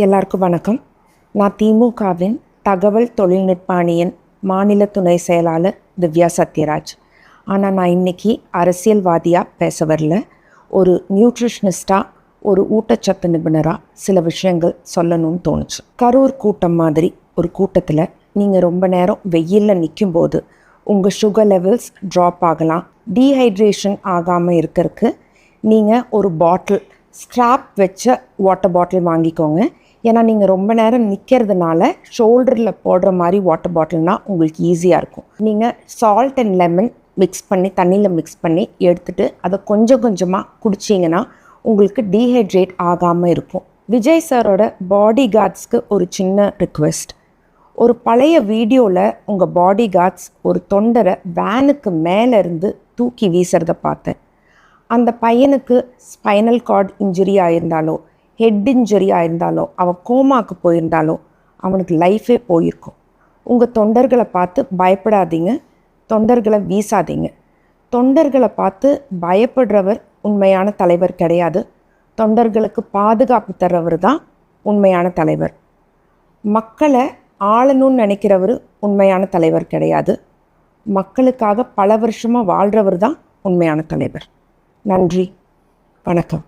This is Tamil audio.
எல்லாருக்கும் வணக்கம். நான் திமுகவின் தகவல் தொழில்நுட்ப அணியின் மாநில துணை செயலாளர் திவ்யா சத்யராஜ். ஆனால் நான் இன்றைக்கி அரசியல்வாதியாக பேச வரல. ஒரு நியூட்ரிஷனிஸ்டாக, ஒரு ஊட்டச்சத்து நிபுணராக சில விஷயங்கள் சொல்லணும்னு தோணுச்சு. கரூர் கூட்டம் மாதிரி ஒரு கூட்டத்தில் நீங்கள் ரொம்ப நேரம் வெயிலில் நிற்கும்போது உங்கள் சுகர் லெவல்ஸ் ட்ராப் ஆகலாம். டீஹைட்ரேஷன் ஆகாமல் இருக்கிறதுக்கு நீங்கள் ஒரு பாட்டில், ஸ்ட்ராப் வச்ச வாட்டர் பாட்டில் வாங்கிக்கோங்க. ஏன்னா நீங்கள் ரொம்ப நேரம் நிற்கிறதுனால ஷோல்டரில் போடுற மாதிரி வாட்டர் பாட்டில்னால் உங்களுக்கு ஈஸியாக இருக்கும். நீங்கள் சால்ட் அண்ட் லெமன் மிக்ஸ் பண்ணி, தண்ணியில் மிக்ஸ் பண்ணி எடுத்துகிட்டு அதை கொஞ்சம் கொஞ்சமாக குடிச்சிங்கன்னா உங்களுக்கு டீஹைட்ரேட் ஆகாமல் இருக்கும். விஜய் சாரோட பாடி கார்ட்ஸ்க்கு ஒரு சின்ன ரிக்வெஸ்ட். ஒரு பழைய வீடியோவில் உங்கள் பாடி கார்ட்ஸ் ஒரு தொண்டரை வேனுக்கு மேலேருந்து தூக்கி வீசுறதை பார்த்தேன். அந்த பையனுக்கு ஸ்பைனல் கார்டு இன்ஜுரி ஆயிருந்தாலோ, ஹெட் இன்ஜுரி ஆயிருந்தாலோ, அவன் கோமாக்கு போயிருந்தாலோ அவனுக்கு லைஃபே போயிருக்கும். உங்கள் தொண்டர்களை பார்த்து பயப்படாதீங்க, தொண்டர்களை வீசாதீங்க. தொண்டர்களை பார்த்து பயப்படுறவர் உண்மையான தலைவர் கிடையாது. தொண்டர்களுக்கு பாதுகாப்பு தர்றவர் தான் உண்மையான தலைவர். மக்களை ஆளணும்னு நினைக்கிறவர் உண்மையான தலைவர் கிடையாது. மக்களுக்காக பல வருஷமாக வாழ்கிறவர் தான் உண்மையான தலைவர். நன்றி, வணக்கம்.